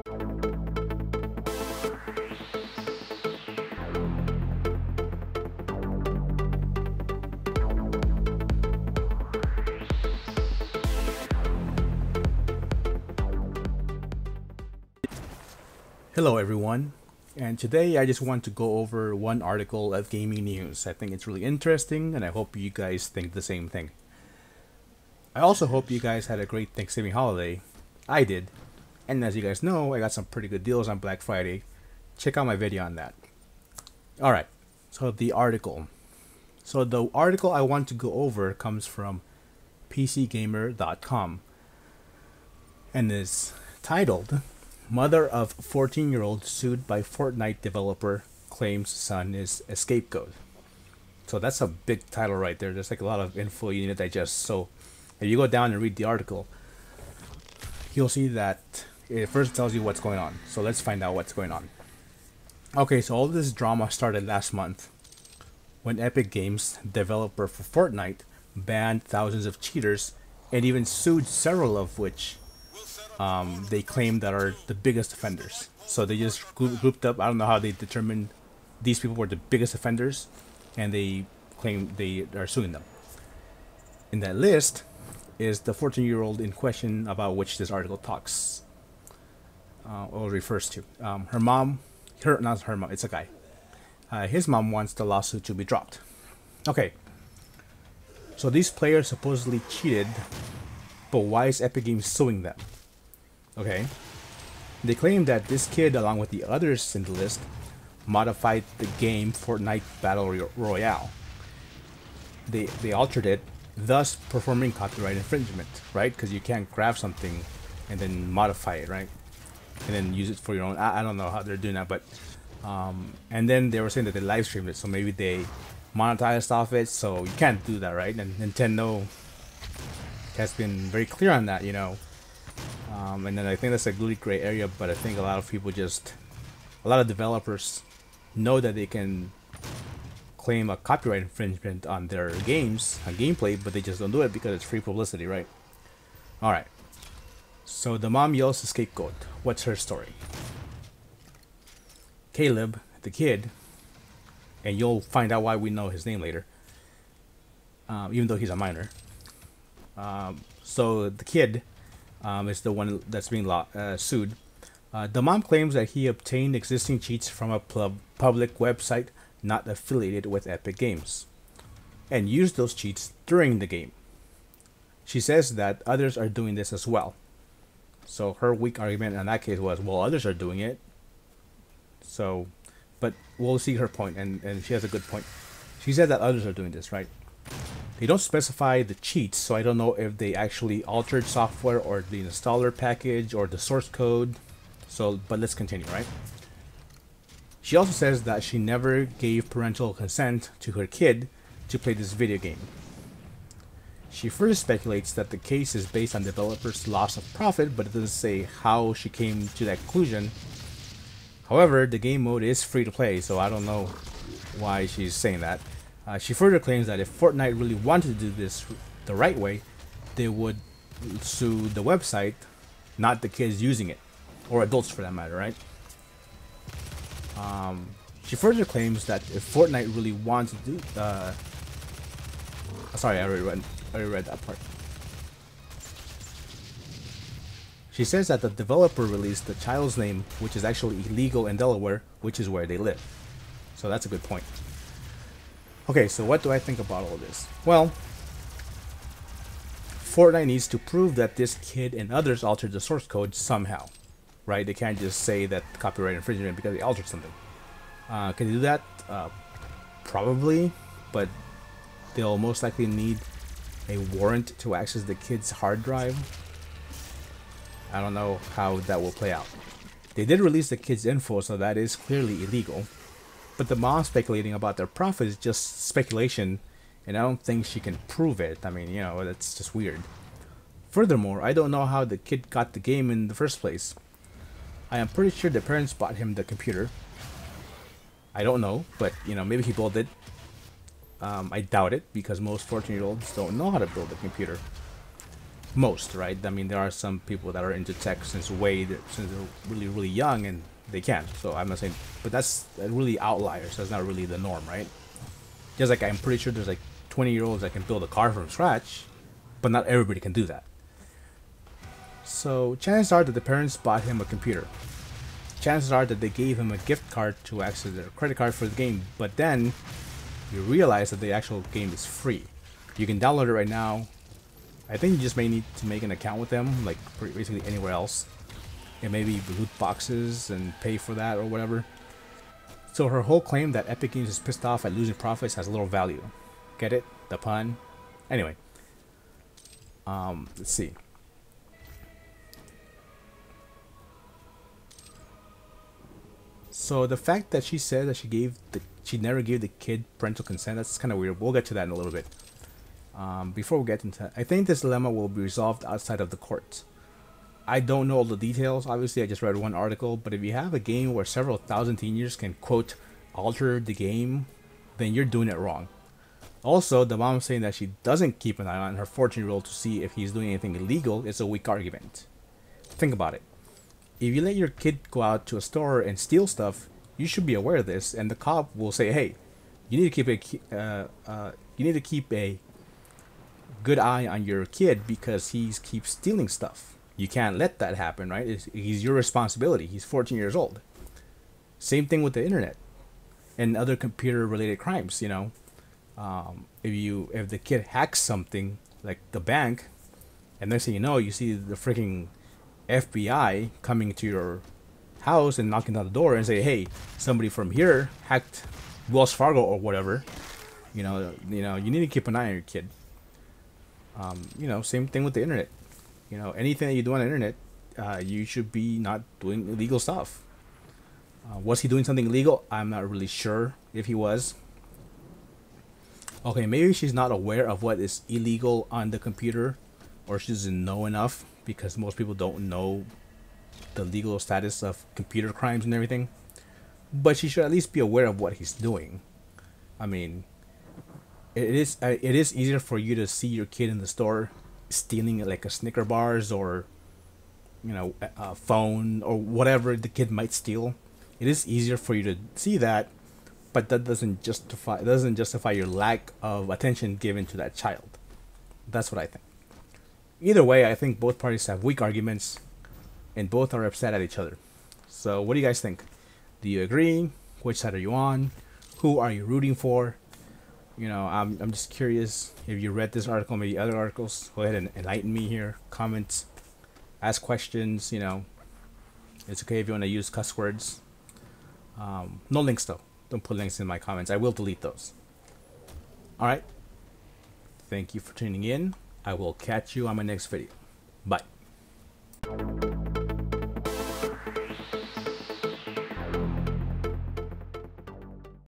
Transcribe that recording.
Hello everyone, and today I just want to go over one article of gaming news. I think it's really interesting and I hope you guys think the same thing. I also hope you guys had a great Thanksgiving holiday. I did, and as you guys know, I got some pretty good deals on Black Friday. Check out my video on that. Alright, so the article. So the article I want to go over comes from PCGamer.com and is titled Mother of 14-year-old sued by Fortnite developer claims son is a scapegoat. So that's a big title right there. There's like a lot of info you need to digest. So if you go down and read the article, you'll see that it first tells you what's going on. So let's find out what's going on. Okay, so all this drama started last month when Epic Games, developer for Fortnite, banned thousands of cheaters and even sued several of which they claim that are the biggest offenders. So they just grouped up. I don't know how they determined these people were the biggest offenders, and they claim they are suing them. In that list is the 14-year-old in question about which this article talks or refers to. Her mom, not her mom, it's a guy. His mom wants the lawsuit to be dropped. Okay. So these players supposedly cheated, but why is Epic Games suing them? Okay, they claim that this kid, along with the others in the list, modified the game Fortnite Battle Royale. They altered it, thus performing copyright infringement, right? Because you can't grab something and then modify it, right? And then use it for your own. I don't know how they're doing that, but and then they were saying that they live streamed it, so maybe they monetized off it. So you can't do that, right? And Nintendo has been very clear on that, you know. And then I think that's a really gray area, but I think a lot of people a lot of developers know that they can claim a copyright infringement on their games, on gameplay, but they just don't do it because it's free publicity, right? Alright. So the mom yells the scapegoat. What's her story? Caleb, the kid, and you'll find out why we know his name later, even though he's a minor. So the kid is the one that's being sued. The mom claims that he obtained existing cheats from a public website not affiliated with Epic Games and used those cheats during the game. She says that others are doing this as well. So her weak argument in that case was, well, others are doing it. So, but we'll see her point, and she has a good point. She said that others are doing this, right? They don't specify the cheats, so I don't know if they actually altered software or the installer package or the source code. So, but let's continue, right? She also says that she never gave parental consent to her kid to play this video game. She further speculates that the case is based on developers' loss of profit, but it doesn't say how she came to that conclusion. However, the game mode is free to play, so I don't know why she's saying that. She further claims that if Fortnite really wanted to do this the right way, they would sue the website, not the kids using it, or adults for that matter, right? She further claims that if Fortnite really wants to do, sorry, I already read that part. She says that the developer released the child's name, which is actually illegal in Delaware, which is where they live. So that's a good point. Okay, so what do I think about all this? Well, Fortnite needs to prove that this kid and others altered the source code somehow, right? They can't just say that copyright infringement because they altered something. Can they do that? Probably, but they'll most likely need a warrant to access the kid's hard drive. I don't know how that will play out. They did release the kid's info, so that is clearly illegal. But the mom speculating about their profit is just speculation, and I don't think she can prove it. I mean, you know, that's just weird. Furthermore, I don't know how the kid got the game in the first place. I am pretty sure the parents bought him the computer. I don't know, but, you know, maybe he built it. I doubt it, because most 14-year-olds don't know how to build a computer. Most, right? I mean, there are some people that are into tech since they're really really young and they can. So I'm not saying, but that's really outliers. That's not really the norm, right? Just like I'm pretty sure there's like 20-year-olds that can build a car from scratch, but not everybody can do that. So chances are that the parents bought him a computer. Chances are that they gave him a gift card to access their credit card for the game, but then you realize that the actual game is free. You can download it right now. I think you just may need to make an account with them, like basically anywhere else. And maybe loot boxes and pay for that or whatever. So her whole claim that Epic Games is pissed off at losing profits has little value. Get it? The pun? Anyway. Let's see. So the fact that she said that she never gave the kid parental consent, that's kind of weird. We'll get to that in a little bit. Before we get into that, I think this dilemma will be resolved outside of the courts. I don't know all the details. Obviously, I just read one article, but if you have a game where several thousand teenagers can, quote, alter the game, then you're doing it wrong. Also, the mom saying that she doesn't keep an eye on her 14-year-old to see if he's doing anything illegal is a weak argument. Think about it. If you let your kid go out to a store and steal stuff, you should be aware of this, and the cop will say, "Hey, you need to keep a good eye on your kid because he keeps stealing stuff. You can't let that happen, right? He's your responsibility. He's 14 years old." Same thing with the internet and other computer-related crimes. If the kid hacks something like the bank, and next thing you know, you see the freaking FBI coming to your house and knocking on the door and say, "Hey, somebody from here hacked Wells Fargo or whatever." You need to keep an eye on your kid. Same thing with the internet. Anything that you do on the internet, you should be not doing illegal stuff. Was he doing something illegal? I'm not really sure if he was. Okay, maybe she's not aware of what is illegal on the computer, or she doesn't know enough, because most people don't know the legal status of computer crimes and everything. But she should at least be aware of what he's doing. I mean, it is easier for you to see your kid in the store stealing like a Snicker bars or a phone or whatever the kid might steal. It is easier for you to see that, but that doesn't justify your lack of attention given to that child. That's what I think. Either way, I think both parties have weak arguments and both are upset at each other. So what do you guys think? Do you agree? Which side are you on? Who are you rooting for? I'm just curious if you read this article, maybe other articles. Go ahead and enlighten me here. Comments, ask questions. It's okay if you want to use cuss words. No links though. Don't put links in my comments. I will delete those. All right. Thank you for tuning in. I will catch you on my next video. Bye.